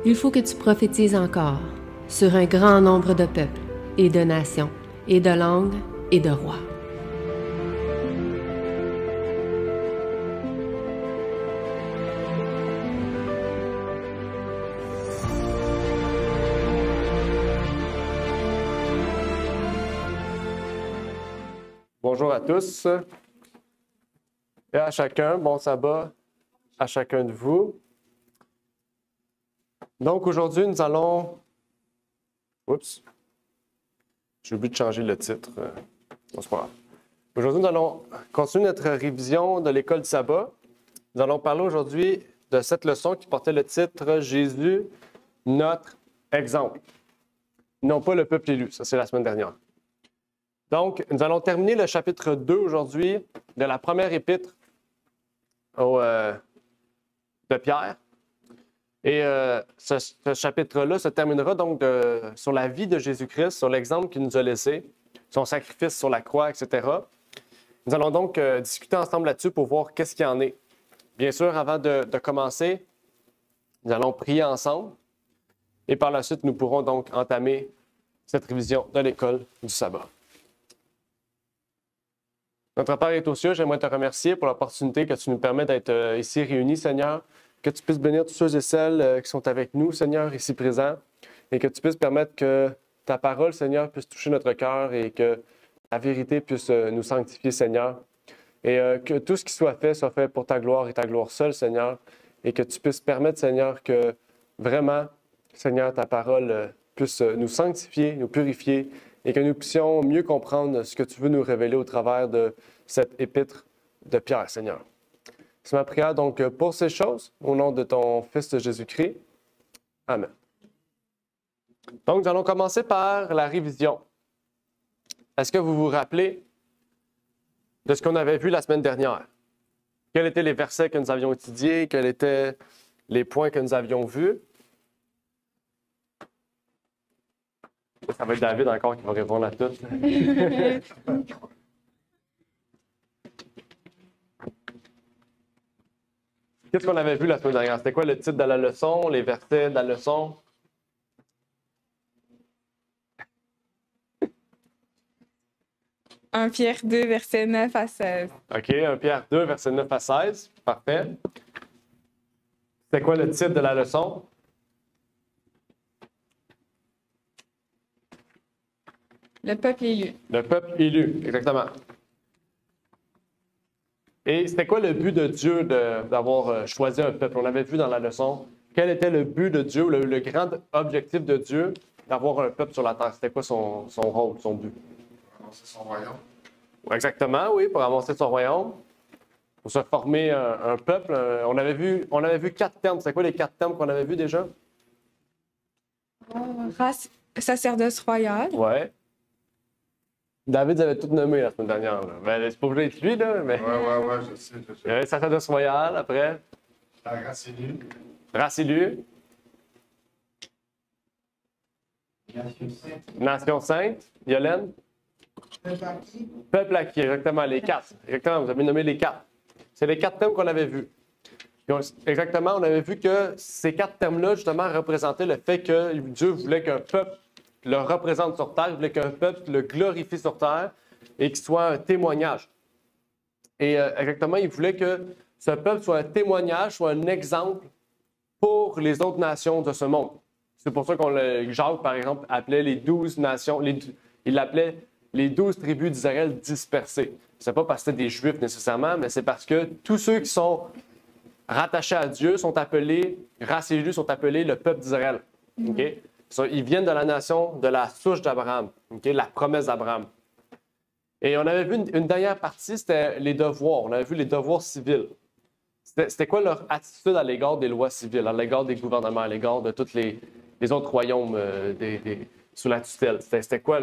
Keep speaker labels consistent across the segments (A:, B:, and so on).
A: Il faut que tu prophétises encore sur un grand nombre de peuples et de nations et de langues et de rois.
B: Bonjour à tous et à chacun, bon sabbat à chacun de vous. Donc aujourd'hui, nous allons... Oups, j'ai oublié de changer le titre. Non, c'est pas grave. Aujourd'hui, nous allons continuer notre révision de l'école du sabbat. Nous allons parler aujourd'hui de cette leçon qui portait le titre « Jésus, notre exemple ». Non pas le peuple élu, ça c'est la semaine dernière. Donc, nous allons terminer le chapitre 2 aujourd'hui de la première épître de Pierre. Et ce chapitre-là se terminera donc sur la vie de Jésus-Christ, sur l'exemple qu'il nous a laissé, son sacrifice sur la croix, etc. Nous allons donc discuter ensemble là-dessus pour voir qu'est-ce qu'il y en est. Bien sûr, avant de commencer, nous allons prier ensemble. Et par la suite, nous pourrons donc entamer cette révision de l'école du sabbat. Notre Père est aux cieux, j'aimerais te remercier pour l'opportunité que tu nous permets d'être ici réunis, Seigneur. Que tu puisses bénir tous ceux et celles qui sont avec nous, Seigneur, ici présents. Et que tu puisses permettre que ta parole, Seigneur, puisse toucher notre cœur et que la vérité puisse nous sanctifier, Seigneur. Et que tout ce qui soit fait pour ta gloire et ta gloire seule, Seigneur. Et que tu puisses permettre, Seigneur, que vraiment, Seigneur, ta parole puisse nous sanctifier, nous purifier et que nous puissions mieux comprendre ce que tu veux nous révéler au travers de cette épître de Pierre, Seigneur. C'est ma prière donc pour ces choses, au nom de ton Fils Jésus-Christ. Amen. Donc, nous allons commencer par la révision. Est-ce que vous vous rappelez de ce qu'on avait vu la semaine dernière? Quels étaient les versets que nous avions étudiés? Quels étaient les points que nous avions vus? Ça va être David encore qui va répondre à tout. Qu'est-ce qu'on avait vu la semaine dernière? C'était quoi le titre de la leçon, les versets de la leçon?
C: Un Pierre 2, versets 9 à 16.
B: OK, 1 Pierre 2, versets 9 à 16. Parfait. C'était quoi le titre de la leçon?
C: Le peuple élu.
B: Le peuple élu, exactement. Et c'était quoi le but de Dieu d'avoir choisi un peuple? On avait vu dans la leçon, quel était le but de Dieu, le grand objectif de Dieu d'avoir un peuple sur la terre? C'était quoi son rôle, son but?
D: Pour avancer son royaume.
B: Exactement, oui, pour avancer son royaume, pour se former un peuple. On avait vu 4 termes. C'est quoi les 4 termes qu'on avait vus déjà?
C: Race, sacerdoce royal.
B: Ouais. David avait tout nommé la semaine dernière. Ben, c'est pas obligé d'être lui, là, mais...
D: Ouais, je sais.
B: Il y avait sacerdoce royal, après.
D: La race élue.
B: Race élue. Nation sainte. Yolène? Peuple acquis, exactement, les 4. Exactement, vous avez nommé les 4. C'est les 4 termes qu'on avait vus. Exactement, on avait vu que ces 4 termes-là, justement, représentaient le fait que Dieu voulait qu'un peuple le représente sur terre, il voulait qu'un peuple le glorifie sur terre et qu'il soit un témoignage. Et exactement, il voulait que ce peuple soit un témoignage, soit un exemple pour les autres nations de ce monde. C'est pour ça Jacques, par exemple, appelait les 12 nations, il l'appelait les 12 tribus d'Israël dispersées. Ce n'est pas parce que c'était des Juifs nécessairement, mais c'est parce que tous ceux qui sont rattachés à Dieu sont appelés, race élue, sont appelés le peuple d'Israël. Okay? Ils viennent de la nation, de la souche d'Abraham, okay? La promesse d'Abraham. Et on avait vu une dernière partie, c'était les devoirs. On avait vu les devoirs civils. C'était quoi leur attitude à l'égard des lois civiles, à l'égard des gouvernements, à l'égard de tous les autres royaumes sous la tutelle? C'était quoi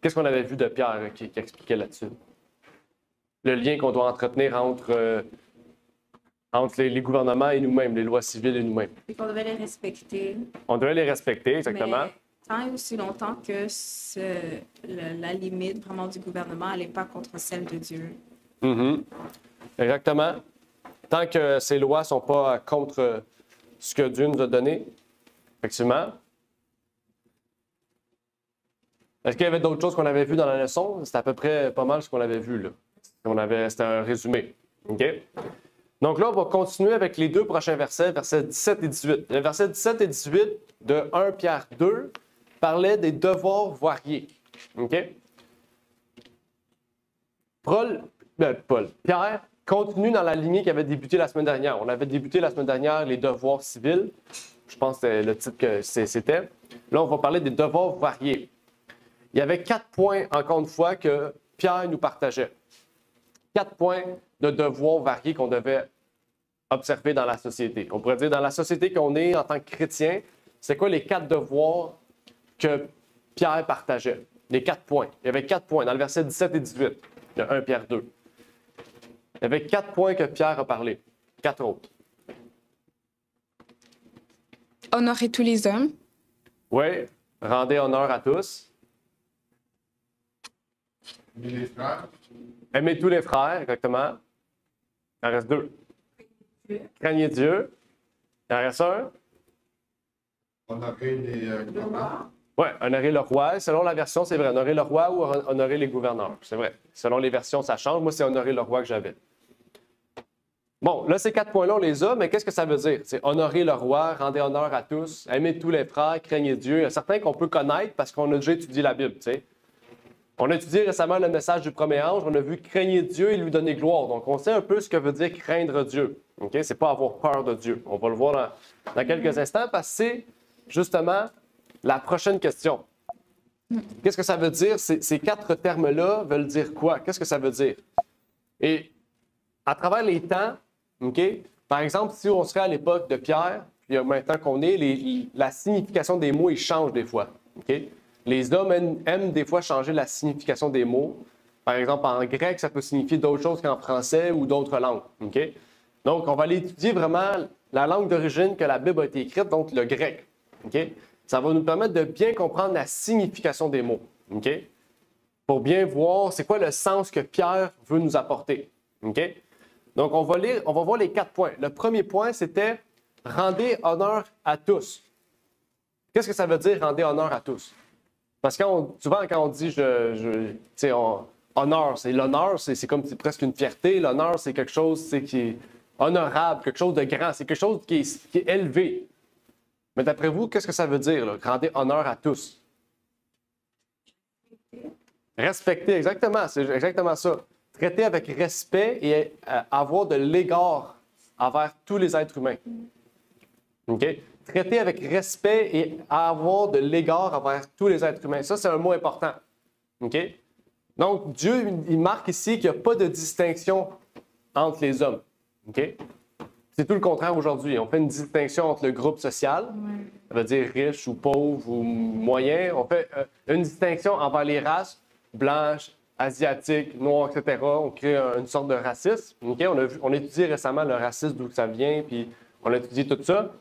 B: Qu'est-ce qu'on avait vu de Pierre qui expliquait là-dessus? Le lien qu'on doit entretenir entre les gouvernements et nous-mêmes, les lois civiles et nous-mêmes.
E: Et qu'on devait les respecter.
B: On devait les respecter, exactement.
E: Mais tant et aussi longtemps que la limite vraiment du gouvernement n'allait pas contre celle de Dieu.
B: Mm-hmm. Exactement. Tant que ces lois ne sont pas contre ce que Dieu nous a donné, Effectivement. Est-ce qu'il y avait d'autres choses qu'on avait vues dans la leçon? C'était à peu près pas mal ce qu'on avait vu, là. C'était un résumé. OK? Donc là, on va continuer avec les deux prochains versets, versets 17 et 18. Le verset 17 et 18 de 1 Pierre 2 parlait des devoirs variés. OK? Pierre continue dans la lignée qui avait débuté la semaine dernière. On avait débuté la semaine dernière les devoirs civils. Je pense que c'était le titre que c'était. Là, on va parler des devoirs variés. Il y avait 4 points, encore une fois, que Pierre nous partageait. 4 points de devoirs variés qu'on devait observer dans la société. On pourrait dire, dans la société qu'on est en tant que chrétien, c'est quoi les 4 devoirs que Pierre partageait? Les 4 points. Il y avait 4 points dans le verset 17 et 18 de 1 Pierre 2. Il y avait 4 points que Pierre a parlé. 4 autres.
C: Honorer tous les hommes.
B: Oui, rendez honneur à tous.
D: Aimer les frères.
B: Aimez tous les frères, exactement. Il en reste 2. Craignez Dieu. Il en reste un.
D: Honorer les gouverneurs.
B: Oui, honorer le roi. Selon la version, c'est vrai. Honorer le roi ou honorer les gouverneurs. C'est vrai. Selon les versions, ça change. Moi, c'est honorer le roi que j'avais. Bon, là, ces 4 points-là, on les a, mais qu'est-ce que ça veut dire? C'est honorer le roi, rendez honneur à tous, aimer tous les frères, craignez Dieu. Il y a certains qu'on peut connaître parce qu'on a déjà étudié la Bible, tu sais. On a étudié récemment le message du premier ange, on a vu craigner Dieu et lui donner gloire. Donc, on sait un peu ce que veut dire craindre Dieu. OK? C'est pas avoir peur de Dieu. On va le voir dans quelques instants parce que c'est justement la prochaine question. Qu'est-ce que ça veut dire? Ces 4 termes-là veulent dire quoi? Qu'est-ce que ça veut dire? Et à travers les temps, OK? Par exemple, si on serait à l'époque de Pierre, puis maintenant qu'on est, la signification des mots, ils changent des fois. OK? Les hommes aiment des fois changer la signification des mots. Par exemple, en grec, ça peut signifier d'autres choses qu'en français ou d'autres langues. OK? Donc, on va aller étudier vraiment la langue d'origine que la Bible a été écrite, donc le grec. OK? Ça va nous permettre de bien comprendre la signification des mots. OK? Pour bien voir c'est quoi le sens que Pierre veut nous apporter. OK? Donc, on va voir les 4 points. Le premier point, c'était « Rendez honneur à tous ». Qu'est-ce que ça veut dire « Rendez honneur à tous » Parce que souvent, quand on dit honneur, c'est l'honneur, c'est comme presque une fierté. L'honneur, c'est quelque chose qui est honorable, quelque chose de grand, c'est quelque chose qui est élevé. Mais d'après vous, qu'est-ce que ça veut dire, là, rendez honneur à tous? Respecter, exactement, c'est exactement ça. Traiter avec respect et avoir de l'égard envers tous les êtres humains. OK? Traiter avec respect et avoir de l'égard envers tous les êtres humains. Ça, c'est un mot important. OK? Donc, Dieu, il marque ici qu'il n'y a pas de distinction entre les hommes. OK? C'est tout le contraire aujourd'hui. On fait une distinction entre le groupe social, ça veut dire riche ou pauvre ou moyen. On fait une distinction envers les races, blanches, asiatiques, noires, etc. On crée une sorte de racisme. Okay? On a étudié récemment le racisme, d'où ça vient, puis on a étudié tout ça.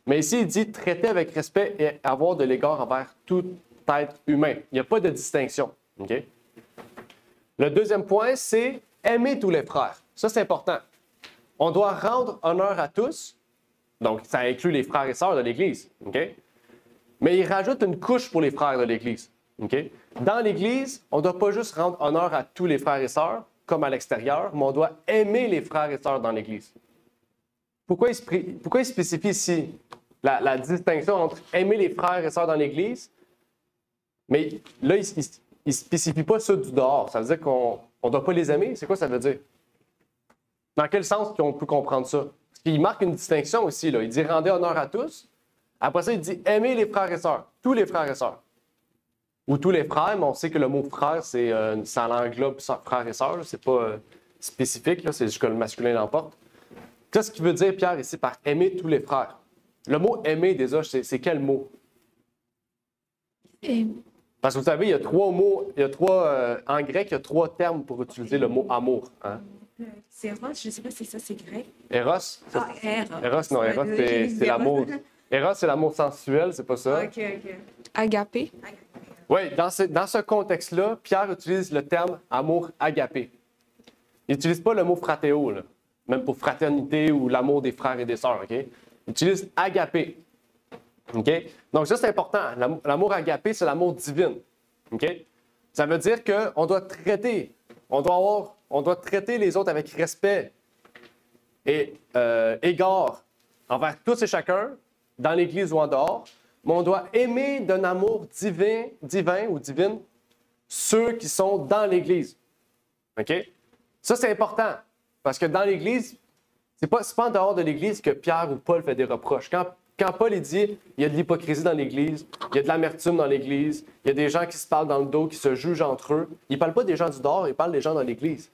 B: Mais ici, il dit traiter avec respect et avoir de l'égard envers tout être humain. Il n'y a pas de distinction. Okay? Le deuxième point, c'est aimer tous les frères. Ça, c'est important. On doit rendre honneur à tous. Donc, ça inclut les frères et sœurs de l'Église. Okay? Mais il rajoute une couche pour les frères de l'Église. Okay? Dans l'Église, on ne doit pas juste rendre honneur à tous les frères et sœurs, comme à l'extérieur, mais on doit aimer les frères et sœurs dans l'Église. Pourquoi il spécifie ici la distinction entre aimer les frères et sœurs dans l'Église? Mais là, il ne spécifie pas ceux du dehors. Ça veut dire qu'on ne doit pas les aimer? C'est quoi ça veut dire? Dans quel sens on peut comprendre ça? Parce qu'il marque une distinction aussi. Là. Il dit « rendez honneur à tous ». Après ça, il dit « aimez les frères et sœurs ». Tous les frères et sœurs. Ou tous les frères, mais on sait que le mot « frère », ça englobe frères et sœurs. C'est pas spécifique, c'est juste que le masculin l'emporte. Qu'est-ce qu'il veut dire, Pierre, ici, par « aimer tous les frères ». Le mot « aimer », déjà, c'est quel mot? Parce que vous savez, il y a 3 mots, en grec, il y a 3 termes pour utiliser le mot « amour ». Hein?
E: C'est Eros, je ne sais pas si ça c'est grec.
B: Eros?
E: Ah, Eros.
B: Eros, non, Eros, c'est l'amour. Eros, c'est l'amour sensuel, c'est pas ça?
E: OK.
C: Agapé.
B: Oui, dans ce contexte-là, Pierre utilise le terme amour agapé. Il n'utilise pas le mot fratéo, là, même pour fraternité ou l'amour des frères et des sœurs, OK? Il utilise agapé. OK? Donc ça, c'est important. L'amour agapé, c'est l'amour divin. OK? Ça veut dire qu'on doit traiter, on doit traiter les autres avec respect et égard envers tous et chacun, dans l'Église ou en dehors, mais on doit aimer d'un amour divin ou divine ceux qui sont dans l'Église. OK? Ça, c'est important, parce que dans l'Église, c'est pas en dehors de l'Église que Pierre ou Paul fait des reproches. Quand Paul il dit il y a de l'hypocrisie dans l'Église, il y a de l'amertume dans l'Église, il y a des gens qui se parlent dans le dos, qui se jugent entre eux, il ne parle pas des gens du dehors, il parle des gens dans l'Église.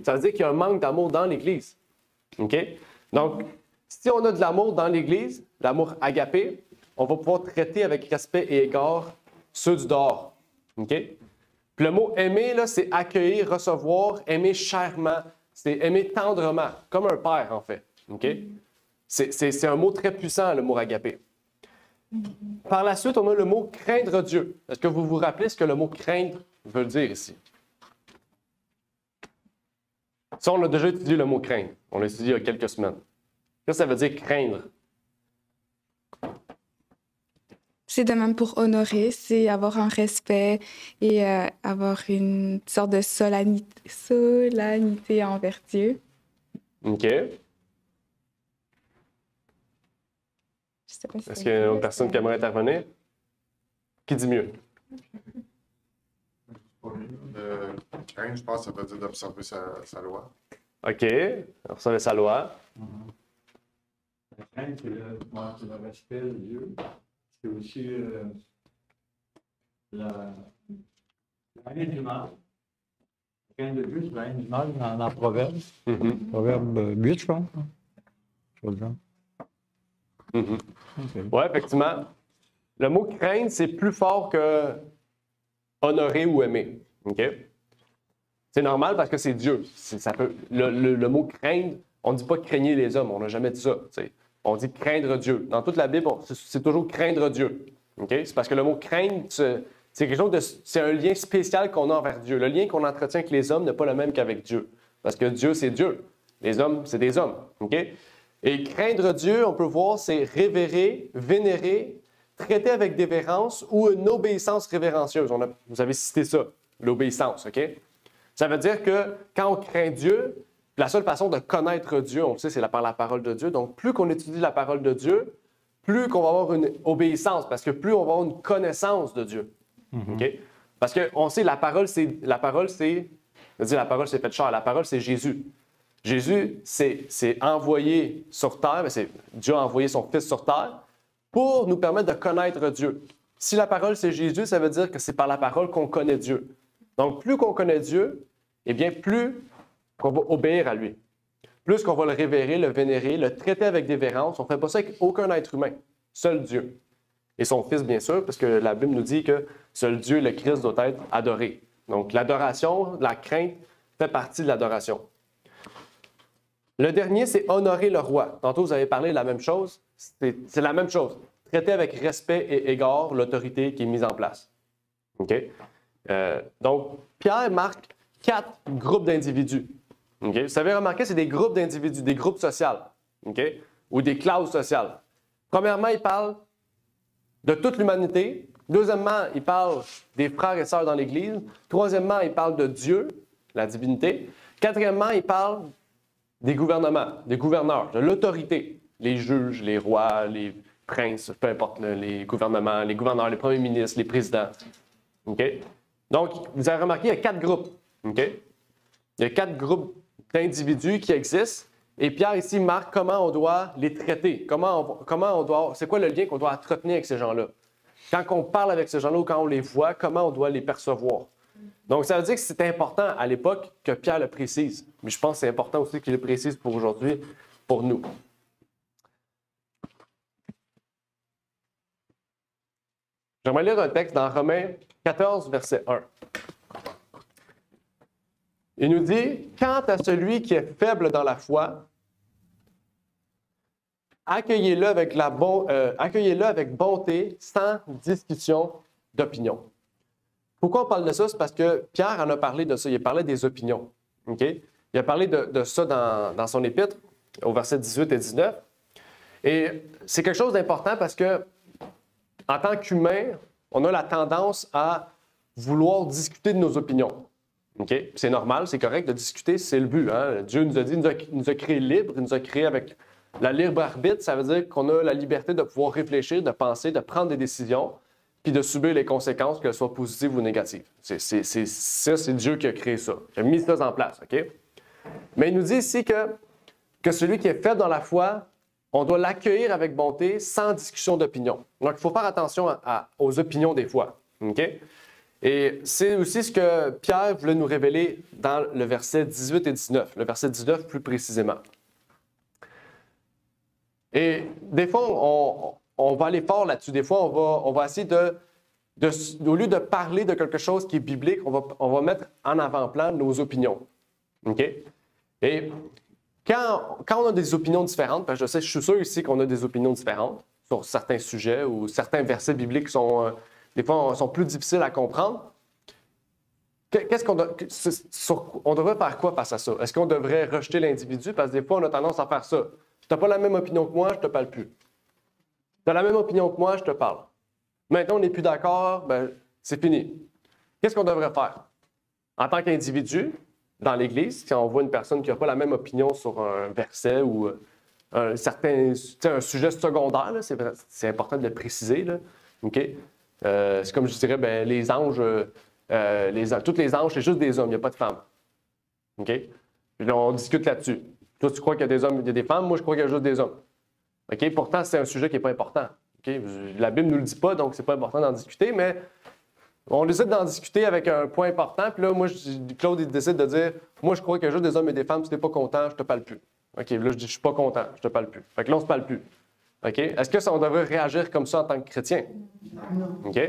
B: Ça veut dire qu'il y a un manque d'amour dans l'Église. OK? Donc, si on a de l'amour dans l'Église, l'amour agapé, on va pouvoir traiter avec respect et égard ceux du dehors. OK? Puis le mot aimer, là, c'est accueillir, recevoir, aimer chèrement, c'est aimer tendrement, comme un père, en fait. OK? C'est un mot très puissant, le mot agapé. Par la suite, on a le mot craindre Dieu. Est-ce que vous vous rappelez ce que le mot craindre veut dire ici? Ça, on a déjà étudié le mot craindre. On l'a étudié il y a quelques semaines. Qu'est-ce que ça veut dire craindre?
C: C'est de même pour honorer, c'est avoir un respect et avoir une sorte de solennité envers Dieu.
B: OK.
C: Je sais pas si
B: Est-ce qu'il y a une personne qui aimerait intervenir? Qui dit mieux?
D: Craindre, je pense que ça veut dire d'observer sa loi.
B: OK. Observer sa loi.
F: La crainte, c'est le respect de Dieu. C'est aussi la haine du mal. La crainte de Dieu, c'est la haine du mal dans Proverbe. Proverbe 8, je pense.
B: Oui, effectivement. Le mot craindre, c'est plus fort que honorer ou aimer. OK? C'est normal parce que c'est Dieu. Le mot craindre, on ne dit pas craigner les hommes. On n'a jamais dit ça. T'sais. On dit craindre Dieu. Dans toute la Bible, c'est toujours craindre Dieu. Okay? C'est parce que le mot craindre, c'est quelque chose c'est un lien spécial qu'on a envers Dieu. Le lien qu'on entretient avec les hommes n'est pas le même qu'avec Dieu. Parce que Dieu, c'est Dieu. Les hommes, c'est des hommes. Okay? Et craindre Dieu, on peut voir, c'est révérer, vénérer, traiter avec dévérence ou une obéissance révérencieuse. Vous avez cité ça, l'obéissance. OK? Ça veut dire que quand on craint Dieu, la seule façon de connaître Dieu, on le sait, c'est par la parole de Dieu. Donc, plus qu'on étudie la parole de Dieu, plus qu'on va avoir une obéissance, parce que plus on va avoir une connaissance de Dieu. Okay? Parce qu'on sait, la parole, c'est faite chair. La parole, c'est Jésus. Jésus, c'est envoyé sur terre, Dieu a envoyé son Fils sur terre pour nous permettre de connaître Dieu. Si la parole, c'est Jésus, ça veut dire que c'est par la parole qu'on connaît Dieu. Donc, plus qu'on connaît Dieu, eh bien, plus qu'on va obéir à lui. Plus qu'on va le révérer, le vénérer, le traiter avec dévérence. On ne fait pas ça avec aucun être humain, seul Dieu. Et son Fils, bien sûr, parce que la Bible nous dit que seul Dieu, le Christ, doit être adoré. Donc, l'adoration, la crainte fait partie de l'adoration. Le dernier, c'est honorer le roi. Tantôt, vous avez parlé de la même chose. C'est la même chose. Traiter avec respect et égard l'autorité qui est mise en place. OK? Donc, Pierre marque 4 groupes d'individus. Okay? Vous savez remarquer, c'est des groupes d'individus, des groupes sociaux, okay? Ou des classes sociales. Premièrement, il parle de toute l'humanité. Deuxièmement, il parle des frères et sœurs dans l'Église. Troisièmement, il parle de Dieu, la divinité. Quatrièmement, il parle des gouvernements, des gouverneurs, de l'autorité, les juges, les rois, les princes, peu importe, les gouvernements, les gouverneurs, les premiers ministres, les présidents. Okay? Donc, vous avez remarqué, il y a 4 groupes. Okay? Il y a 4 groupes d'individus qui existent. Et Pierre ici marque comment on doit les traiter. C'est quoi le lien qu'on doit entretenir avec ces gens-là? Quand on parle avec ces gens-là ou quand on les voit, comment on doit les percevoir? Donc, ça veut dire que c'est important à l'époque que Pierre le précise. Mais je pense que c'est important aussi qu'il le précise pour aujourd'hui, pour nous. J'aimerais lire un texte dans Romains 14, verset 1. Il nous dit, « Quant à celui qui est faible dans la foi, accueillez-le avec bonté, sans discussion d'opinion. » Pourquoi on parle de ça? C'est parce que Pierre en a parlé de ça. Il a parlé des opinions. Okay? Il a parlé de ça dans son épître, au verset 18 et 19. Et c'est quelque chose d'important parce que en tant qu'humain, on a la tendance à vouloir discuter de nos opinions. Okay? C'est normal, c'est correct de discuter, c'est le but. Hein? Dieu nous a dit, il nous a créés libres, il nous a créés avec la libre arbitre. Ça veut dire qu'on a la liberté de pouvoir réfléchir, de penser, de prendre des décisions, puis de subir les conséquences, qu'elles soient positives ou négatives. C'est Dieu qui a créé ça, qui a mis ça en place. Okay? Mais il nous dit ici que celui qui est faible dans la foi, on doit l'accueillir avec bonté, sans discussion d'opinion. Donc, il faut faire attention aux opinions des fois. Okay? Et c'est aussi ce que Pierre voulait nous révéler dans le verset 18 et 19. Le verset 19 plus précisément. Et des fois, on va aller fort là-dessus. Des fois, on va essayer au lieu de parler de quelque chose qui est biblique, on va mettre en avant-plan nos opinions. OK? Et quand on a des opinions différentes, parce que je suis sûr ici qu'on a des opinions différentes sur certains sujets ou certains versets bibliques sont, des fois, sont plus difficiles à comprendre, on devrait faire quoi face à ça? Est-ce qu'on devrait rejeter l'individu? Parce que des fois, on a tendance à faire ça. Tu n'as pas la même opinion que moi, je ne te parle plus. Tu as la même opinion que moi, je te parle. Maintenant, on n'est plus d'accord, ben, c'est fini. Qu'est-ce qu'on devrait faire? En tant qu'individu, dans l'Église, si on voit une personne qui n'a pas la même opinion sur un verset ou un sujet secondaire, là, c'est important de le préciser. Là. Okay? C'est comme je dirais, ben, les anges, tous les anges, c'est juste des hommes, il n'y a pas de femmes. Okay? Puis là, on discute là-dessus. Toi, tu crois qu'il y a des hommes, il y a des femmes, moi, je crois qu'il y a juste des hommes. Okay? Pourtant, c'est un sujet qui n'est pas important. Okay? La Bible ne nous le dit pas, donc c'est pas important d'en discuter, mais on décide d'en discuter avec un point important, puis là, moi, Claude, il décide de dire, moi, je crois qu'il y a juste des hommes et des femmes, si tu n'es pas content, je te parle plus. OK, là, je dis, je suis pas content, je te parle plus. Fait que là, on se parle plus. OK? Est-ce que on devrait réagir comme ça en tant que chrétien? OK?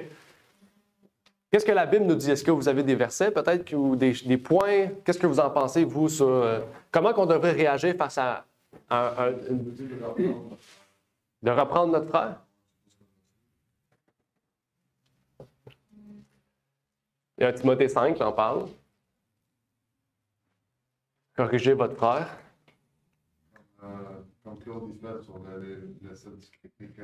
B: Qu'est-ce que la Bible nous dit? Est-ce que vous avez des versets, peut-être, ou des points? Qu'est-ce que vous en pensez, vous, sur comment qu'on devrait réagir face à de reprendre notre frère? Il y a Timothée 5 qui en parle. Corrigez votre frère.
D: Comme Claude dit sur le site du critique.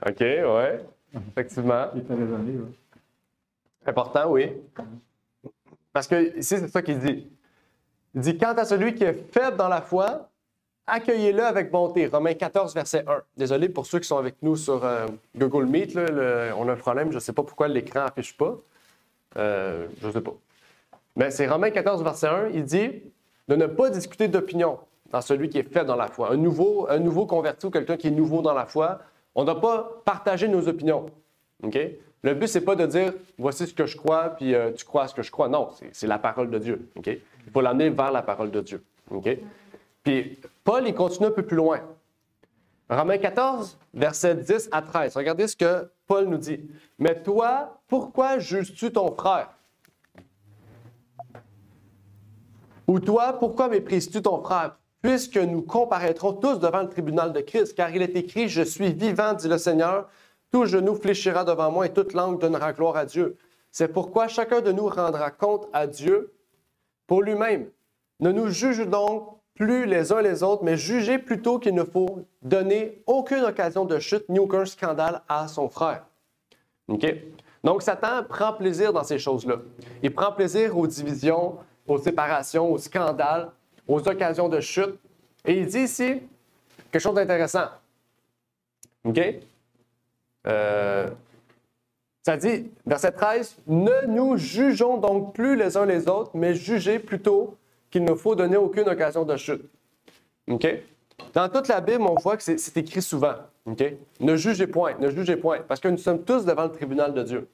B: OK, oui. Effectivement.
F: Il fait raisonner, oui.
B: Important, oui. Parce que ici, c'est ça qu'il dit. Il dit, quant à celui qui est faible dans la foi, accueillez-le avec bonté. Romains 14, verset 1. Désolé pour ceux qui sont avec nous sur Google Meet. Là, on a un problème. Je ne sais pas pourquoi l'écran n'affiche pas. Je ne sais pas. Mais c'est Romains 14, verset 1. Il dit de ne pas discuter d'opinion dans celui qui est faible dans la foi. Un nouveau converti ou quelqu'un qui est nouveau dans la foi, on ne doit pas partager nos opinions. Okay? Le but, ce n'est pas de dire voici ce que je crois, puis tu crois ce que je crois. Non, c'est la parole de Dieu. Okay? Il faut l'amener vers la parole de Dieu. Okay? Puis Paul, il continue un peu plus loin. Romains 14, versets 10 à 13. Regardez ce que Paul nous dit. « Mais toi, pourquoi juges-tu ton frère? Ou toi, pourquoi méprises-tu ton frère? Puisque nous comparaîtrons tous devant le tribunal de Christ, car il est écrit, « Je suis vivant, dit le Seigneur, tout genou fléchira devant moi et toute langue donnera gloire à Dieu. C'est pourquoi chacun de nous rendra compte à Dieu pour lui-même. Ne nous juge donc plus les uns les autres, mais jugez plutôt qu'il ne faut donner aucune occasion de chute ni aucun scandale à son frère. » Okay? Donc, Satan prend plaisir dans ces choses-là. Il prend plaisir aux divisions, aux séparations, aux scandales, aux occasions de chute. Et il dit ici quelque chose d'intéressant. OK? Ça dit, verset 13, « Ne nous jugeons donc plus les uns les autres, mais jugez plutôt qu'il ne faut donner aucune occasion de chute. » OK? Dans toute la Bible, on voit que c'est écrit souvent. OK? Ne jugez point, parce que nous sommes tous devant le tribunal de Dieu.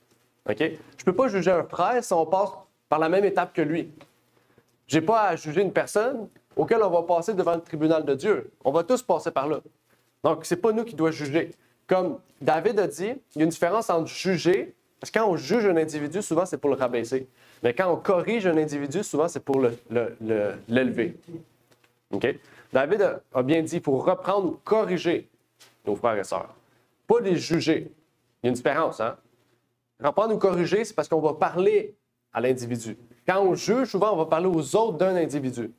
B: OK? Je ne peux pas juger un frère si on passe par la même étape que lui. Je n'ai pas à juger une personne auquel on va passer devant le tribunal de Dieu. On va tous passer par là. Donc, ce n'est pas nous qui doit juger. Comme David a dit, il y a une différence entre juger, parce que quand on juge un individu, souvent, c'est pour le rabaisser. Mais quand on corrige un individu, souvent, c'est pour l'élever. OK? David a bien dit, il faut reprendre ou corriger nos frères et sœurs. Pas les juger. Il y a une différence, hein? Reprendre ou corriger, c'est parce qu'on va parler à l'individu. Quand on juge, souvent, on va parler aux autres d'un individu.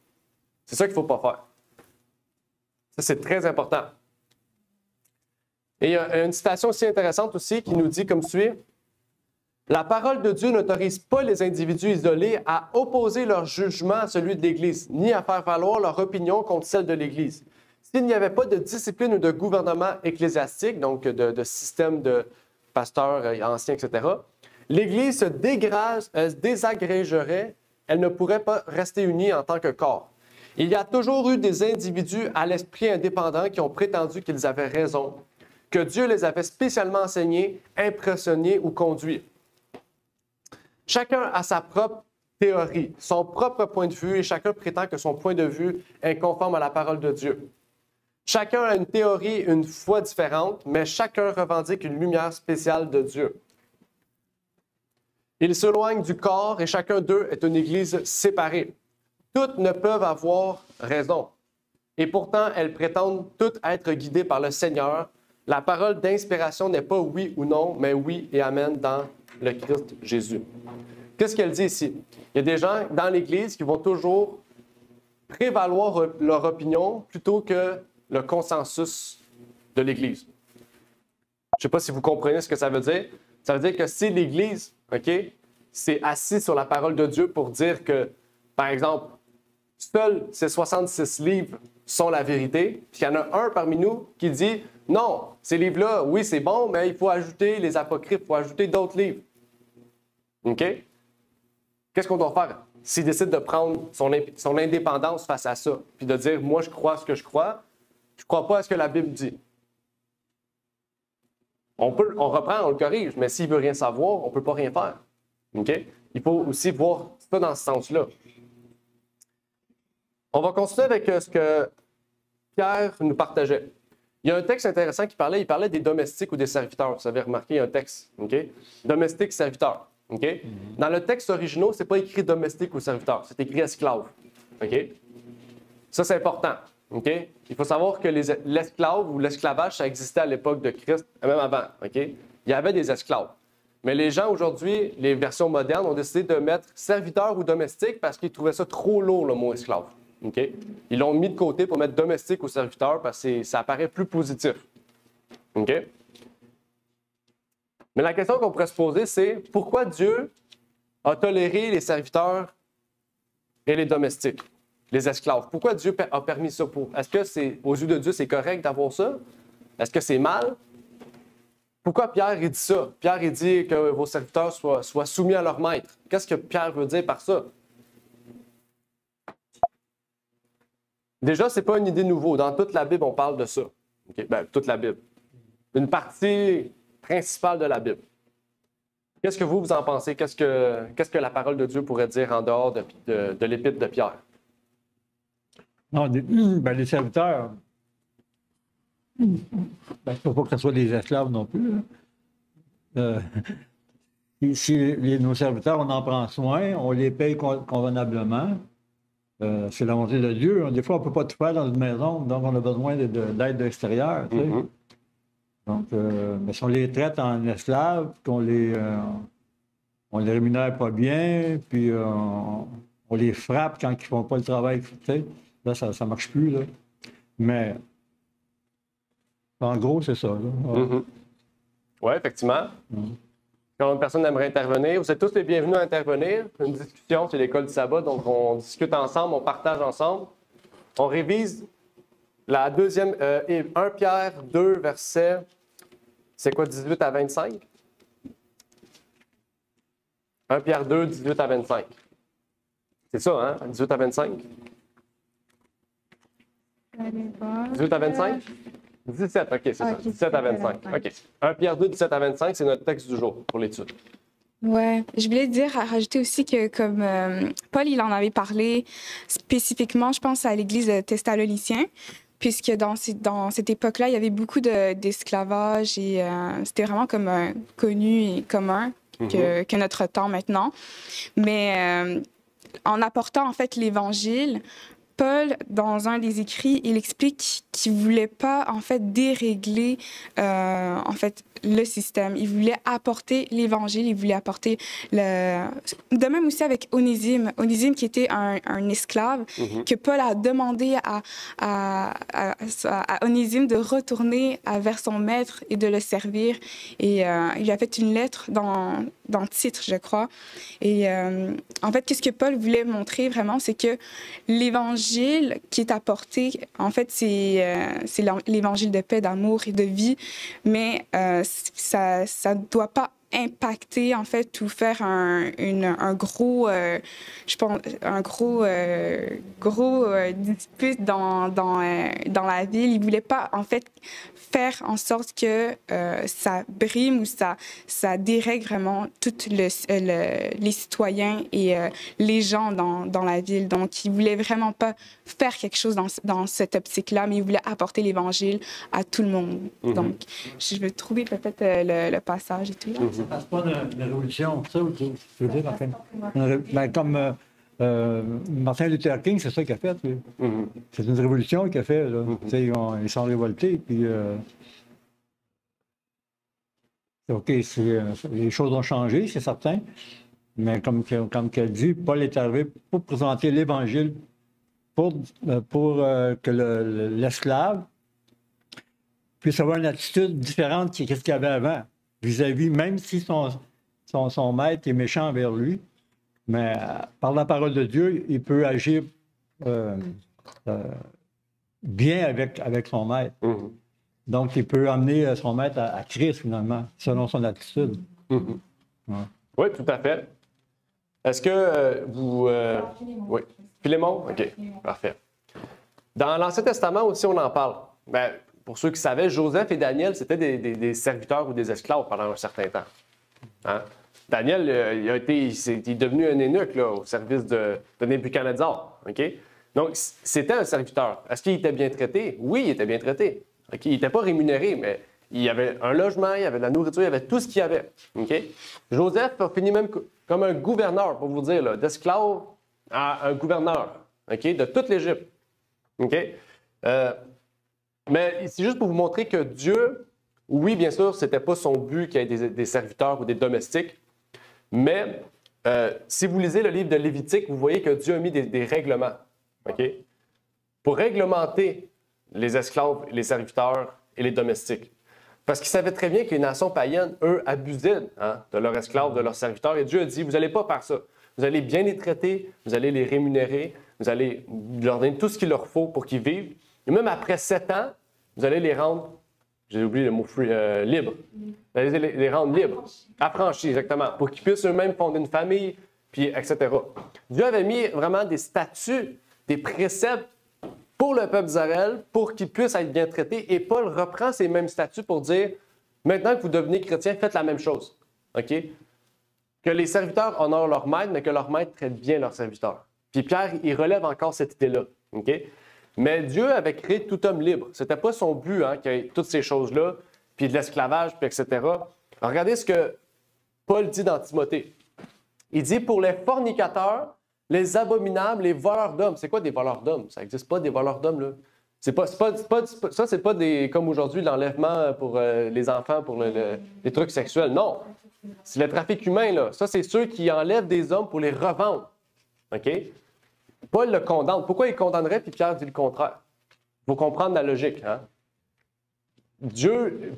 B: C'est ça qu'il ne faut pas faire. Ça, c'est très important. Et il y a une citation aussi intéressante aussi qui nous dit comme suit. La parole de Dieu n'autorise pas les individus isolés à opposer leur jugement à celui de l'Église, ni à faire valoir leur opinion contre celle de l'Église. S'il n'y avait pas de discipline ou de gouvernement ecclésiastique, donc de système de pasteurs anciens, etc., l'Église se désagrégerait, elle ne pourrait pas rester unie en tant que corps. Il y a toujours eu des individus à l'esprit indépendant qui ont prétendu qu'ils avaient raison, que Dieu les avait spécialement enseignés, impressionnés ou conduits. Chacun a sa propre théorie, son propre point de vue, et chacun prétend que son point de vue est conforme à la parole de Dieu. Chacun a une théorie, une foi différente, mais chacun revendique une lumière spéciale de Dieu. Ils s'éloignent du corps et chacun d'eux est une église séparée. Toutes ne peuvent avoir raison. Et pourtant, elles prétendent toutes être guidées par le Seigneur. La parole d'inspiration n'est pas oui ou non, mais oui et amen dans le Christ Jésus. Qu'est-ce qu'elle dit ici? Il y a des gens dans l'Église qui vont toujours prévaloir leur opinion plutôt que le consensus de l'Église. Je ne sais pas si vous comprenez ce que ça veut dire. Ça veut dire que si l'Église, OK, c'est assis sur la parole de Dieu pour dire que, par exemple, seuls ces 66 livres sont la vérité, puis il y en a un parmi nous qui dit « Non, ces livres-là, oui, c'est bon, mais il faut ajouter les apocryphes, il faut ajouter d'autres livres. » OK? Qu'est-ce qu'on doit faire? S'il décide de prendre son indépendance face à ça, puis de dire « Moi, je crois ce que je crois crois pas à ce que la Bible dit. » On reprend, on le corrige, mais s'il veut rien savoir, on ne peut pas rien faire. OK? Il faut aussi voir ça dans ce sens-là. On va continuer avec ce que Pierre nous partageait. Il y a un texte intéressant il parlait des domestiques ou des serviteurs. Vous avez remarqué, il y a un texte. OK? Domestique, serviteur. OK? Dans le texte original, ce n'est pas écrit domestique ou serviteur, c'est écrit esclave. OK? Ça, c'est important. OK? Il faut savoir que l'esclave ou l'esclavage, ça existait à l'époque de Christ, même avant. OK? Il y avait des esclaves. Mais les gens aujourd'hui, les versions modernes, ont décidé de mettre serviteur ou domestique parce qu'ils trouvaient ça trop lourd, le mot esclave. Okay? Ils l'ont mis de côté pour mettre domestique ou serviteur parce que ça apparaît plus positif. Okay? Mais la question qu'on pourrait se poser, c'est pourquoi Dieu a toléré les serviteurs et les domestiques, les esclaves? Pourquoi Dieu a permis ça? Est-ce que aux yeux de Dieu, c'est correct d'avoir ça? Est-ce que c'est mal? Pourquoi Pierre il dit ça? Pierre il dit que vos serviteurs soient soumis à leur maître. Qu'est-ce que Pierre veut dire par ça? Déjà, ce n'est pas une idée nouvelle. Dans toute la Bible, on parle de ça. Okay? Ben, toute la Bible. Une partie principale de la Bible. Qu'est-ce que vous en pensez? Qu'est-ce que la parole de Dieu pourrait dire en dehors de l'épître de Pierre?
F: Non, les serviteurs, il ne faut pas que ce soit des esclaves non plus. Si nos serviteurs, on en prend soin, on les paye convenablement. C'est la volonté de Dieu. Des fois, on ne peut pas tout faire dans une maison, donc on a besoin d'aide de l'extérieur. Tu sais. Donc, mais si on les traite en esclaves, qu'on les rémunère pas bien, puis on les frappe quand ils ne font pas le travail, tu sais, là, ça ne marche plus. Là. Mais en gros, c'est ça.
B: Oui, effectivement. Quand une personne aimerait intervenir, vous êtes tous les bienvenus à intervenir. Une discussion, c'est l'école du sabbat, donc on discute ensemble, on partage ensemble. On révise la deuxième, 1 Pierre 2, verset, c'est quoi, 18 à 25? 1 Pierre 2, 18 à 25. C'est ça, hein? 18 à 25? 18 à 25? 17, OK, c'est ça. 17 à 25. OK. 1 Pierre 2, 17 à 25, c'est notre texte du jour pour l'étude.
C: Ouais, je voulais rajouter aussi que comme Paul, il en avait parlé spécifiquement, je pense, à l'Église de Thessaloniciens, puisque dans cette époque-là, il y avait beaucoup d'esclavage et c'était vraiment comme connu et commun que notre temps maintenant. Mais en apportant en fait l'Évangile, Paul, dans un des écrits, il explique qui voulait pas, en fait, dérégler, en fait, le système. Il voulait apporter l'Évangile, il voulait apporter le... De même aussi avec Onésime. Onésime qui était un esclave, que Paul a demandé à Onésime de retourner vers son maître et de le servir. Et il a fait une lettre dans Titre, je crois. Et en fait, qu'est-ce que Paul voulait montrer vraiment, c'est que l'Évangile qui est apporté, en fait, c'est l'Évangile de paix, d'amour et de vie, mais ça ne doit pas impacter, en fait, ou faire un gros, je pense, un gros dispute dans la ville. Il ne voulait pas, en fait, faire en sorte que ça brime ou ça dérègle vraiment tous les citoyens et les gens dans la ville. Donc, il ne voulait vraiment pas faire quelque chose dans cette optique-là, mais il voulait apporter l'Évangile à tout le monde. Donc, je vais trouver peut-être le passage et tout. Là.
F: Ça passe pas de révolution, ça, tu veux dire, en fait. Ben, comme Martin Luther King, c'est ça qu'il a fait, lui. C'est une révolution qu'il a fait, là. Ils sont révoltés, puis... OK, les choses ont changé, c'est certain, mais comme qu'elle dit, Paul est arrivé pour présenter l'Évangile, pour que l'esclave puisse avoir une attitude différente de ce qu'il y avait avant, vis-à-vis, même si son maître est méchant envers lui, mais par la parole de Dieu, il peut agir bien avec son maître. Donc, il peut amener son maître à Christ, finalement, selon son attitude.
B: Ouais. Oui, tout à fait. Est-ce que vous... Oui. Philémon? OK, parfait. Dans l'Ancien Testament aussi, on en parle. Ben, pour ceux qui savaient, Joseph et Daniel, c'était des serviteurs ou des esclaves pendant un certain temps. Hein? Daniel, il est devenu un eunuque là, au service de Nebuchadnezzar. OK? Donc, c'était un serviteur. Est-ce qu'il était bien traité? Oui, il était bien traité. Okay? Il n'était pas rémunéré, mais il y avait un logement, il y avait de la nourriture, il y avait tout ce qu'il y avait. Okay? Joseph a fini même comme un gouverneur, pour vous dire, d'esclave à un gouverneur, okay? De toute l'Égypte. Okay? Mais c'est juste pour vous montrer que Dieu, oui, bien sûr, ce n'était pas son but qu'il y ait des serviteurs ou des domestiques, mais si vous lisez le livre de Lévitique, vous voyez que Dieu a mis des règlements, okay? Pour réglementer les esclaves, les serviteurs et les domestiques. Parce qu'il savait très bien que les nations païennes, eux, abusaient de leurs esclaves, de leurs serviteurs. Et Dieu a dit, vous n'allez pas faire ça. Vous allez bien les traiter, vous allez les rémunérer, vous allez leur donner tout ce qu'il leur faut pour qu'ils vivent. Et même après 7 ans, vous allez les rendre, j'ai oublié le mot libres. Vous allez les rendre libres, affranchis, exactement, pour qu'ils puissent eux-mêmes fonder une famille, puis etc. Dieu avait mis vraiment des statuts, des préceptes pour le peuple d'Israël, pour qu'ils puissent être bien traités. Et Paul reprend ces mêmes statuts pour dire, maintenant que vous devenez chrétiens, faites la même chose. OK? Que les serviteurs honorent leur maître, mais que leur maître traite bien leurs serviteurs. Puis Pierre, il relève encore cette idée-là. OK? Mais Dieu avait créé tout homme libre. Ce n'était pas son but qu'il y ait toutes ces choses-là, puis de l'esclavage, puis etc. Alors, regardez ce que Paul dit dans Timothée. Il dit, pour les fornicateurs, les abominables, les voleurs d'hommes. C'est quoi des voleurs d'hommes? Ça n'existe pas, des voleurs d'hommes, là. Ça, c'est pas comme aujourd'hui, l'enlèvement pour les enfants, pour les trucs sexuels. Non. C'est le trafic humain, là. Ça, c'est ceux qui enlèvent des hommes pour les revendre. OK? Paul le condamne. Pourquoi il condamnerait, puis Pierre dit le contraire? Il faut comprendre la logique. Hein?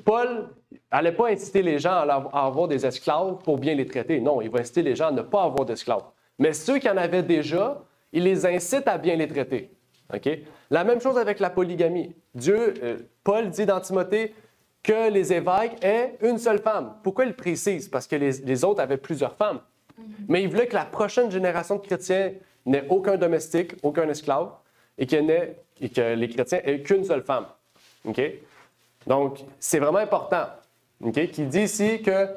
B: Paul n'allait pas inciter les gens à avoir des esclaves pour bien les traiter. Non, il va inciter les gens à ne pas avoir d'esclaves. Mais ceux qui en avaient déjà, il les incite à bien les traiter. Okay? La même chose avec la polygamie. Paul dit dans Timothée que les évêques aient une seule femme. Pourquoi il précise? Parce que les autres avaient plusieurs femmes. Mais il voulait que la prochaine génération de chrétiens n'ait aucun domestique, aucun esclave, et que les chrétiens aient qu'une seule femme. Okay? Donc, c'est vraiment important. Okay? Qu'il dit ici que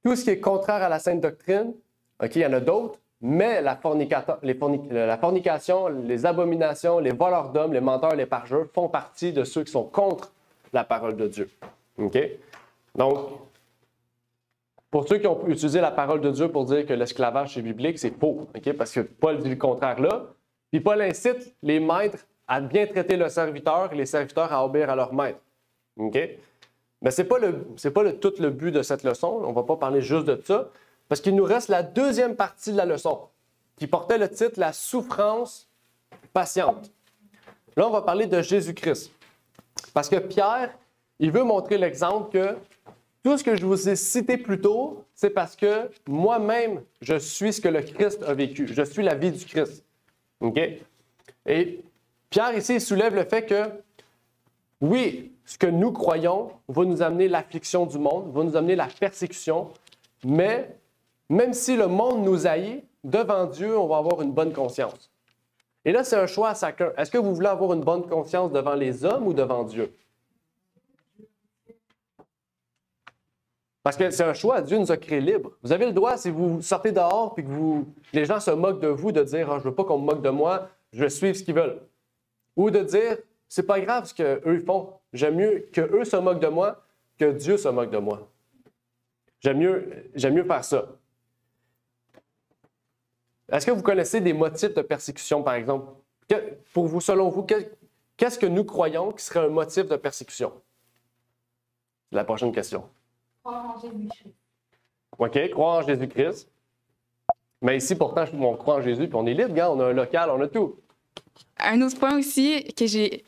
B: tout ce qui est contraire à la sainte doctrine, okay, il y en a d'autres, mais la fornication, les abominations, les voleurs d'hommes, les menteurs, les parjures font partie de ceux qui sont contre la parole de Dieu. Okay? Donc, pour ceux qui ont utilisé la parole de Dieu pour dire que l'esclavage est biblique, c'est faux, okay? Parce que Paul dit le contraire là. Puis Paul incite les maîtres à bien traiter le serviteur et les serviteurs à obéir à leur maître. OK? Mais ce n'est pas tout le but de cette leçon. On ne va pas parler juste de ça, parce qu'il nous reste la deuxième partie de la leçon, qui portait le titre « La souffrance patiente ». Là, on va parler de Jésus-Christ. Parce que Pierre, il veut montrer l'exemple que tout ce que je vous ai cité plus tôt, c'est parce que moi-même, je suis ce que le Christ a vécu. Je suis la vie du Christ. OK? Et Pierre, ici, il soulève le fait que, oui, ce que nous croyons va nous amener l'affliction du monde, va nous amener la persécution, mais même si le monde nous haït, devant Dieu, on va avoir une bonne conscience. Et là, c'est un choix à chacun. Est-ce que vous voulez avoir une bonne conscience devant les hommes ou devant Dieu? Parce que c'est un choix. Dieu nous a créés libres. Vous avez le droit, si vous sortez dehors et que les gens se moquent de vous, de dire je ne veux pas qu'on me moque de moi, je vais suivre ce qu'ils veulent. Ou de dire c'est pas grave ce qu'eux font. J'aime mieux qu'eux se moquent de moi que Dieu se moque de moi. J'aime mieux faire ça. Est-ce que vous connaissez des motifs de persécution, par exemple? Pour vous, selon vous, qu'est-ce que nous croyons qui serait un motif de persécution? C'est la prochaine question.
C: Croire en Jésus-Christ.
B: OK, croire en Jésus-Christ. Mais ici, pourtant, on croit en Jésus, puis on est libre, regarde, on a un local, on a tout.
C: Un autre point aussi que j'ai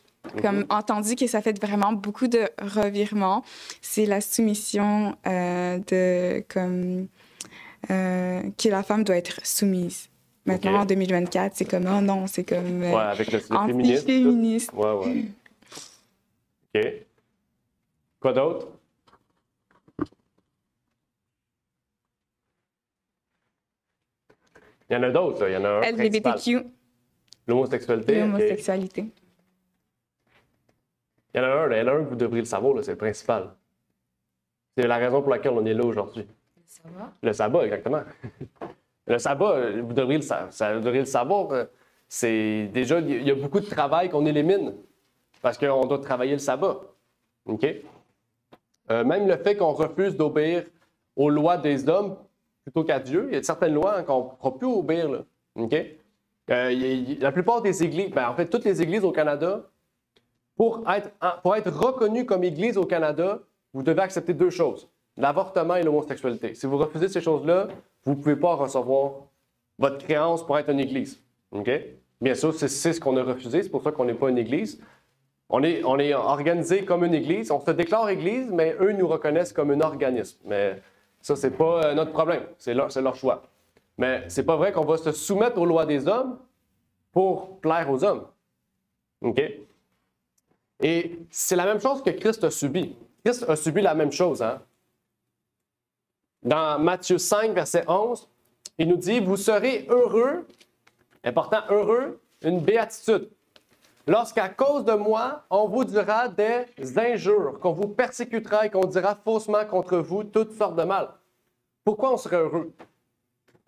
C: entendu que ça fait vraiment beaucoup de revirements, c'est la soumission que la femme doit être soumise. Maintenant, en 2024, c'est comme, oh non, c'est comme
B: avec le
C: anti-féministe.
B: Ouais. OK. Quoi d'autre? Il y en a d'autres, il y en a un
C: LGBTQ.
B: L'homosexualité.
C: L'homosexualité.
B: Il y en a un que vous devriez le savoir, là, c'est le principal. C'est la raison pour laquelle on est là aujourd'hui.
A: Le sabbat?
B: Le sabbat, exactement. Le sabbat, vous devriez le savoir. C'est déjà, il y a beaucoup de travail qu'on élimine parce qu'on doit travailler le sabbat. OK? Même le fait qu'on refuse d'obéir aux lois des hommes plutôt qu'à Dieu, il y a certaines lois qu'on ne pourra plus obéir. Là. OK? La plupart des églises, en fait, toutes les églises au Canada, pour être reconnues comme église au Canada, vous devez accepter deux choses, l'avortement et l'homosexualité. Si vous refusez ces choses-là, vous ne pouvez pas recevoir votre créance pour être une église. OK? Bien sûr, c'est ce qu'on a refusé, c'est pour ça qu'on n'est pas une église. On est organisé comme une église, on se déclare église, mais eux nous reconnaissent comme un organisme. Mais ça, c'est pas notre problème, c'est leur choix. Mais c'est pas vrai qu'on va se soumettre aux lois des hommes pour plaire aux hommes. OK? Et c'est la même chose que Christ a subi. Christ a subi la même chose, hein? Dans Matthieu 5, verset 11, il nous dit « Vous serez heureux », important, heureux, une béatitude, lorsqu'à cause de moi, on vous dira des injures, qu'on vous persécutera et qu'on dira faussement contre vous toutes sortes de mal. Pourquoi on serait heureux?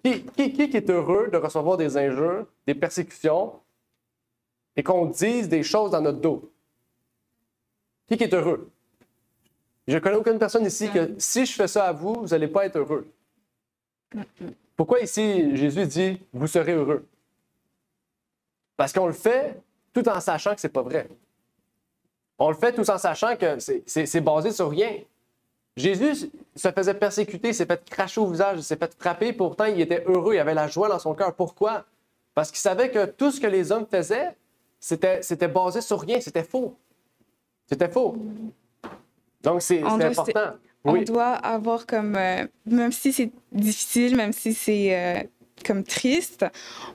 B: Qui est heureux de recevoir des injures, des persécutions et qu'on dise des choses dans notre dos? Qui est heureux? Je ne connais aucune personne ici que si je fais ça à vous, vous n'allez pas être heureux. Pourquoi ici Jésus dit « vous serez heureux » ? Parce qu'on le fait tout en sachant que ce n'est pas vrai. On le fait tout en sachant que c'est basé sur rien. Jésus se faisait persécuter, il s'est fait cracher au visage, il s'est fait frapper, pourtant il était heureux, il avait la joie dans son cœur. Pourquoi? Parce qu'il savait que tout ce que les hommes faisaient, c'était basé sur rien, c'était faux. C'était faux. Donc c'est important.
C: On doit avoir comme, même si c'est difficile, même si c'est comme triste,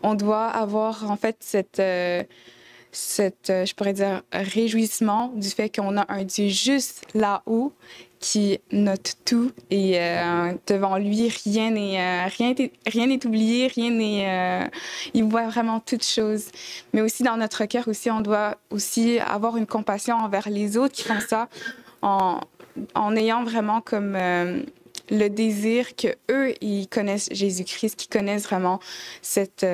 C: on doit avoir en fait cette je pourrais dire, réjouissement du fait qu'on a un Dieu juste là-haut qui note tout et devant lui, rien n'est oublié, il voit vraiment toutes choses. Mais aussi dans notre cœur aussi, on doit aussi avoir une compassion envers les autres qui font ça en ayant vraiment comme le désir que eux ils connaissent Jésus-Christ, qu'ils connaissent vraiment cette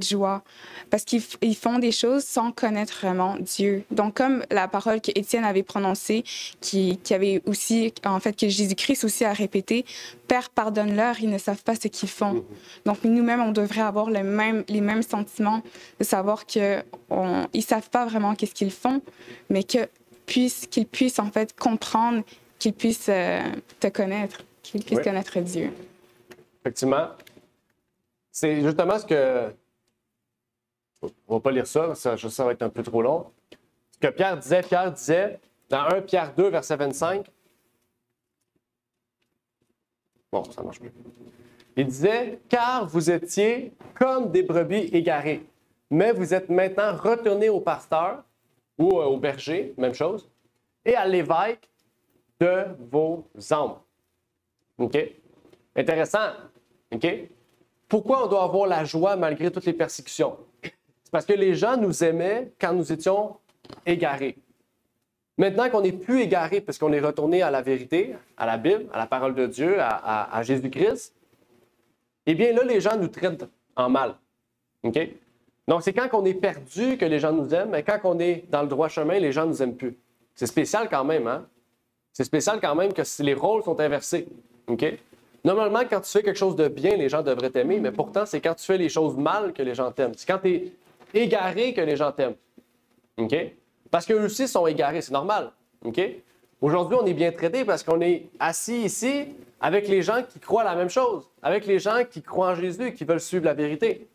C: joie. Parce qu'ils font des choses sans connaître vraiment Dieu. Donc, comme la parole que Étienne avait prononcée, qui avait aussi, en fait, que Jésus-Christ aussi a répété, « Père, pardonne-leur, ils ne savent pas ce qu'ils font. » Donc, nous-mêmes, on devrait avoir les mêmes sentiments de savoir qu'ils ne savent pas vraiment qu'est-ce qu'ils font, mais qu'ils puissent, en fait, comprendre, qu'ils puissent te connaître, qu'ils puissent connaître Dieu.
B: Effectivement. C'est justement ce que... On va pas lire ça, ça va être un peu trop long. Ce que Pierre disait dans 1 Pierre 2, verset 25. Bon, ça marche plus. Il disait, « Car vous étiez comme des brebis égarées, mais vous êtes maintenant retournés au pasteur, ou au berger, même chose, et à l'évêque de vos âmes. » OK? Intéressant. OK? Pourquoi on doit avoir la joie malgré toutes les persécutions? C'est parce que les gens nous aimaient quand nous étions égarés. Maintenant qu'on n'est plus égarés parce qu'on est retourné à la vérité, à la Bible, à la parole de Dieu, à Jésus-Christ, eh bien là, les gens nous traitent en mal. OK? Donc, c'est quand on est perdu que les gens nous aiment, mais quand on est dans le droit chemin, les gens ne nous aiment plus. C'est spécial quand même, hein? C'est spécial quand même que les rôles sont inversés. OK? Normalement, quand tu fais quelque chose de bien, les gens devraient t'aimer, mais pourtant, c'est quand tu fais les choses mal que les gens t'aiment. C'est quand tu es égaré que les gens t'aiment. OK? Parce qu'eux aussi sont égarés, c'est normal. OK? Aujourd'hui, on est bien traités parce qu'on est assis ici avec les gens qui croient la même chose, avec les gens qui croient en Jésus, qui veulent suivre la vérité.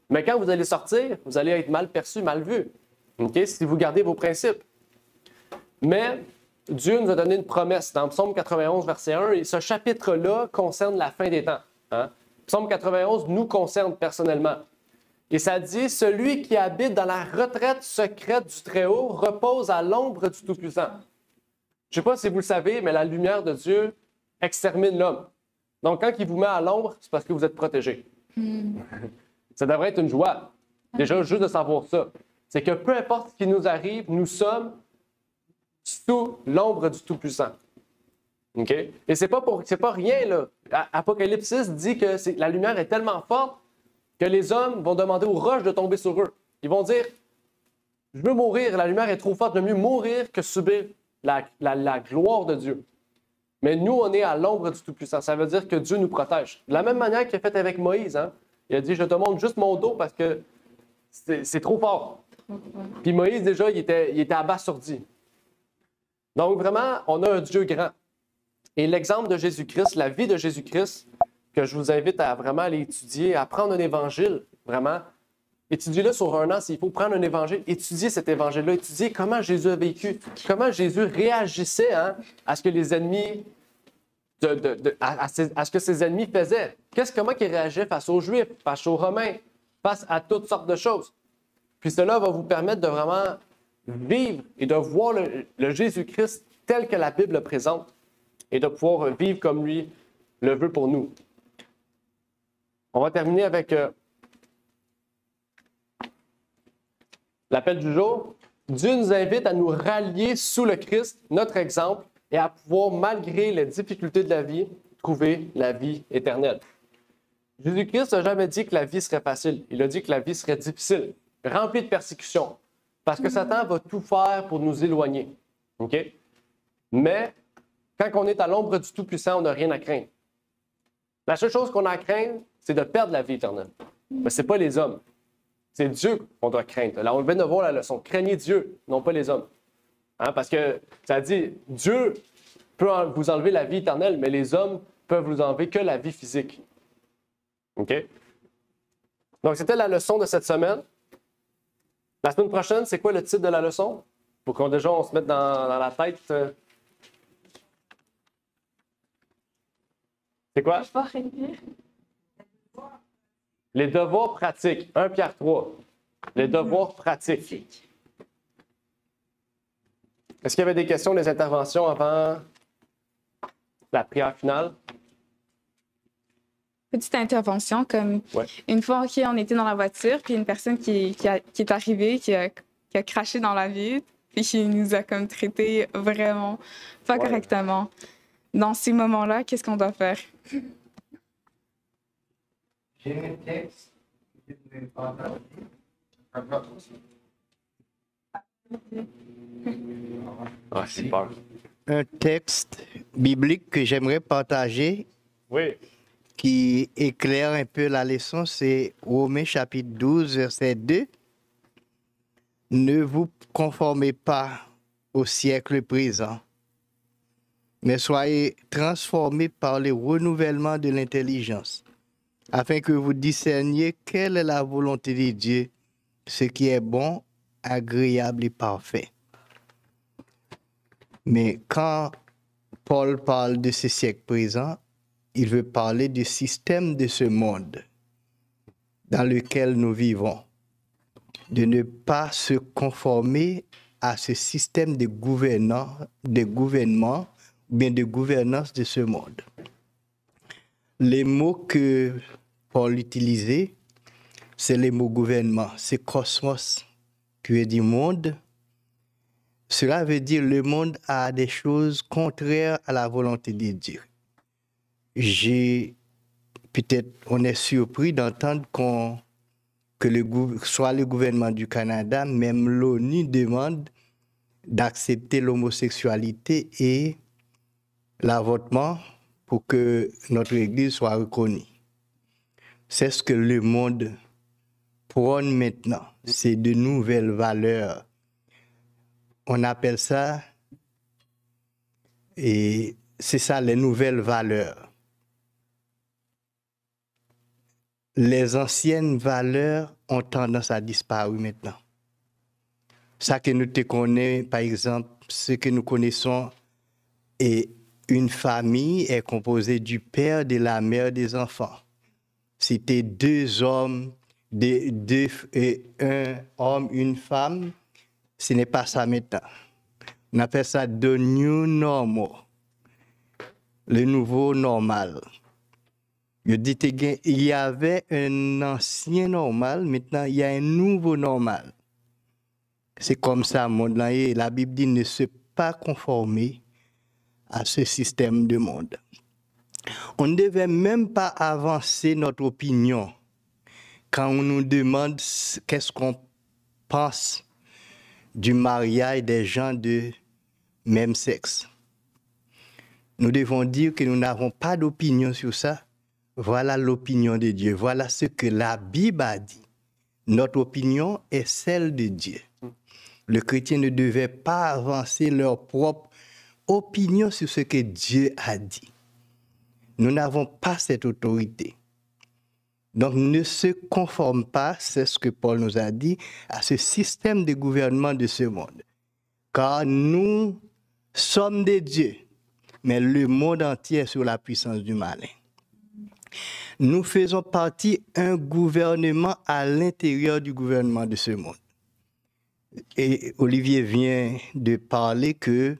B: Mais quand vous allez sortir, vous allez être mal perçu, mal vu. OK? Si vous gardez vos principes. Mais Dieu nous a donné une promesse dans Psaume 91, verset 1, et ce chapitre-là concerne la fin des temps. Hein? Psaume 91 nous concerne personnellement. Et ça dit, « Celui qui habite dans la retraite secrète du Très-Haut repose à l'ombre du Tout-Puissant. » Je ne sais pas si vous le savez, mais la lumière de Dieu extermine l'homme. Donc, quand il vous met à l'ombre, c'est parce que vous êtes protégé. Ça devrait être une joie. Déjà, juste de savoir ça. C'est que peu importe ce qui nous arrive, nous sommes sous l'ombre du Tout-Puissant. OK? Et c'est pas rien, là. Apocalypse 6 dit que la lumière est tellement forte que les hommes vont demander aux roches de tomber sur eux. Ils vont dire, je veux mourir, la lumière est trop forte, je veux mieux mourir que subir la gloire de Dieu. Mais nous, on est à l'ombre du Tout-Puissant. Ça veut dire que Dieu nous protège. De la même manière qu'il a fait avec Moïse. Hein? Il a dit, je te montre juste mon dos parce que c'est trop fort. Puis Moïse, déjà, il était abasourdi. Donc, vraiment, on a un Dieu grand. Et l'exemple de Jésus-Christ, la vie de Jésus-Christ, que je vous invite à vraiment aller étudier, à prendre un évangile, vraiment. Étudiez-le sur un an s'il faut prendre un évangile. Étudiez cet évangile-là. Étudiez comment Jésus a vécu, comment Jésus réagissait hein, à ce que les ennemis, à ce que ses ennemis faisaient. Comment il réagissait face aux Juifs, face aux Romains, face à toutes sortes de choses. Puis cela va vous permettre de vraiment vivre et de voir le Jésus-Christ tel que la Bible le présente et de pouvoir vivre comme lui le veut pour nous. On va terminer avec l'appel du jour. Dieu nous invite à nous rallier sous le Christ, notre exemple, et à pouvoir, malgré les difficultés de la vie, trouver la vie éternelle. Jésus-Christ n'a jamais dit que la vie serait facile. Il a dit que la vie serait difficile, remplie de persécutions, parce que Satan va tout faire pour nous éloigner. OK? Mais quand on est à l'ombre du Tout-Puissant, on n'a rien à craindre. La seule chose qu'on a à craindre, c'est de perdre la vie éternelle. Mais ce n'est pas les hommes. C'est Dieu qu'on doit craindre. Là, on vient de voir la leçon. Craignez Dieu, non pas les hommes. Hein? Parce que ça dit, Dieu peut vous enlever la vie éternelle, mais les hommes peuvent vous enlever que la vie physique. OK? Donc, c'était la leçon de cette semaine. La semaine prochaine, c'est quoi le titre de la leçon? Pour qu'on déjà on se mette dans la tête. C'est quoi? Les devoirs pratiques. 1 Pierre 3. Les devoirs pratiques. Est-ce qu'il y avait des questions, des interventions avant la prière finale?
C: Petite intervention, comme une fois on était dans la voiture, puis une personne qui est arrivée, qui a craché dans la vitre, puis qui nous a comme traités vraiment pas correctement. dans ces moments-là, qu'est-ce qu'on doit faire?
G: J'ai un texte que je vais partager.
B: Ah, j'ai peur.
G: Un texte biblique que j'aimerais partager
B: Oui.
G: qui éclaire un peu la leçon, c'est Romains chapitre 12, verset 2. Ne vous conformez pas au siècle présent, mais soyez transformés par le renouvellement de l'intelligence, afin que vous discerniez quelle est la volonté de Dieu, ce qui est bon, agréable et parfait. Mais quand Paul parle de ce siècle présent, il veut parler du système de ce monde dans lequel nous vivons, de ne pas se conformer à ce système de gouvernement ou bien de gouvernance de ce monde. Les mots que Paul utilisait, c'est les mots gouvernement, c'est cosmos, qui veut dire monde. Cela veut dire le monde a des choses contraires à la volonté de Dieu. Peut-être on est surpris d'entendre que soit le gouvernement du Canada, même l'ONU demande d'accepter l'homosexualité et l'avortement pour que notre Église soit reconnue. C'est ce que le monde prône maintenant. C'est de nouvelles valeurs. On appelle ça, et c'est ça les nouvelles valeurs. Les anciennes valeurs ont tendance à disparaître maintenant. Ça que nous te connaissons, par exemple, ce que nous connaissons, et une famille est composée du père, de la mère, des enfants. C'était deux hommes, un homme, une femme. Ce n'est pas ça maintenant. On appelle ça the new normal, le nouveau normal. Je dis, il y avait un ancien normal, maintenant il y a un nouveau normal. C'est comme ça, monde-là, et la Bible dit ne se pas conformer à ce système de monde. On ne devait même pas avancer notre opinion quand on nous demande qu'est-ce qu'on pense du mariage des gens de même sexe. Nous devons dire que nous n'avons pas d'opinion sur ça. Voilà l'opinion de Dieu. Voilà ce que la Bible a dit. Notre opinion est celle de Dieu. Le chrétien ne devait pas avancer leur propre opinion sur ce que Dieu a dit. Nous n'avons pas cette autorité. Donc, ne se conforme pas, c'est ce que Paul nous a dit, à ce système de gouvernement de ce monde. Car nous sommes des dieux, mais le monde entier est sous la puissance du malin. Nous faisons partie d'un gouvernement à l'intérieur du gouvernement de ce monde. Et Olivier vient de parler que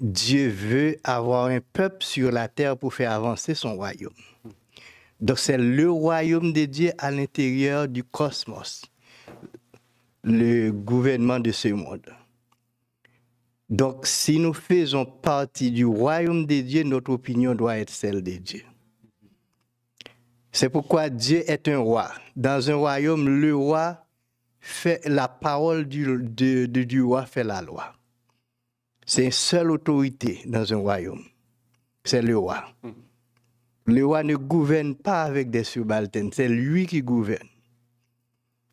G: Dieu veut avoir un peuple sur la terre pour faire avancer son royaume. Donc c'est le royaume de Dieu à l'intérieur du cosmos, le gouvernement de ce monde. Donc si nous faisons partie du royaume de Dieu, notre opinion doit être celle de Dieu. C'est pourquoi Dieu est un roi. Dans un royaume, le roi fait la parole du roi fait la loi. C'est une seule autorité dans un royaume. C'est le roi. Le roi ne gouverne pas avec des subalternes, c'est lui qui gouverne.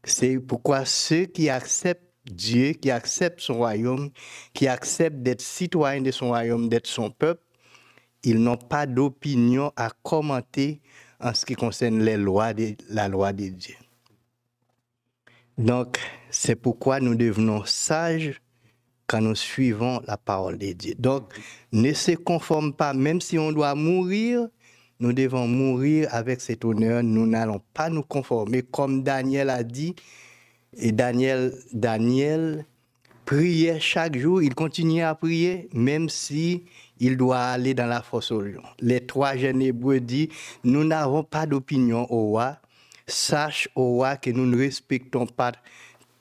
G: C'est pourquoi ceux qui acceptent Dieu, qui acceptent son royaume, qui acceptent d'être citoyens de son royaume, d'être son peuple, ils n'ont pas d'opinion à commenter en ce qui concerne la loi de Dieu. Donc, c'est pourquoi nous devenons sages quand nous suivons la parole de Dieu. Donc, ne se conforme pas, même si on doit mourir, nous devons mourir avec cet honneur. Nous n'allons pas nous conformer, comme Daniel a dit. Et Daniel priait chaque jour, il continuait à prier, même si il doit aller dans la fosse aux lions. Les 3 jeunes Hébreux disent, nous n'avons pas d'opinion au roi. Sache au roi que nous ne respectons pas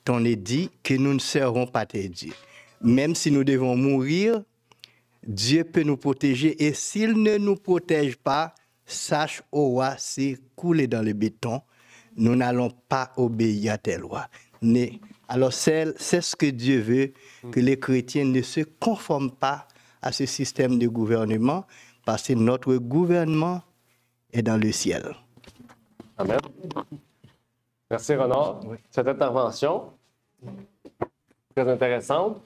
G: ton édit, que nous ne servons pas tes dieux. Même si nous devons mourir, Dieu peut nous protéger et s'il ne nous protège pas, sache, au roi, c'est couler dans le béton. Nous n'allons pas obéir à tes lois. Alors, c'est ce que Dieu veut, que les chrétiens ne se conforment pas à ce système de gouvernement, parce que notre gouvernement est dans le ciel.
B: Amen. Merci, Renard. Cette intervention, très intéressante.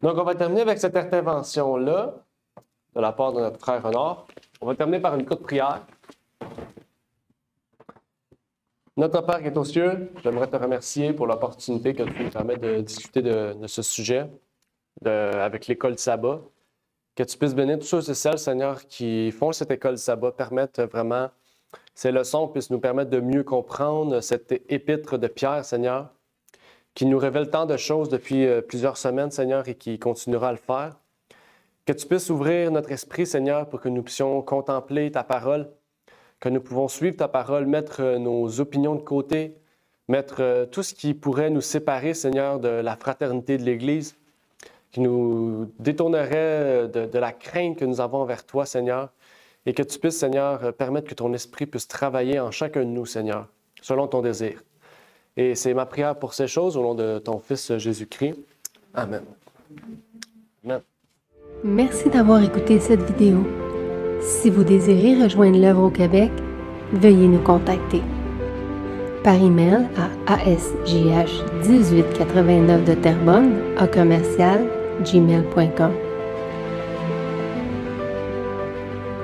B: Donc, on va terminer avec cette intervention-là, de la part de notre frère Renard. On va terminer par une courte prière. Notre Père qui est aux cieux, j'aimerais te remercier pour l'opportunité que tu nous permets de discuter de ce sujet avec l'école Sabbat. Que tu puisses bénir tous ceux et celles, Seigneur, qui font cette école Sabbat, permettent vraiment, ces leçons puissent nous permettre de mieux comprendre cette épître de Pierre, Seigneur, qui nous révèle tant de choses depuis plusieurs semaines, Seigneur, et qui continuera à le faire. Que tu puisses ouvrir notre esprit, Seigneur, pour que nous puissions contempler ta parole, que nous pouvons suivre ta parole, mettre nos opinions de côté, mettre tout ce qui pourrait nous séparer, Seigneur, de la fraternité de l'Église, qui nous détournerait de la crainte que nous avons envers toi, Seigneur, et que tu puisses, Seigneur, permettre que ton esprit puisse travailler en chacun de nous, Seigneur, selon ton désir. Et c'est ma prière pour ces choses au nom de ton Fils Jésus-Christ. Amen. Amen.
A: Merci d'avoir écouté cette vidéo. Si vous désirez rejoindre l'œuvre au Québec, veuillez nous contacter par email à asjh1889 de Terrebonne @gmail.com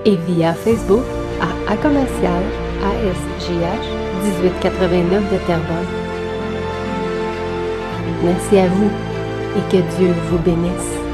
A: et via Facebook à @asjh1889 de Terrebonne. Merci à vous et que Dieu vous bénisse.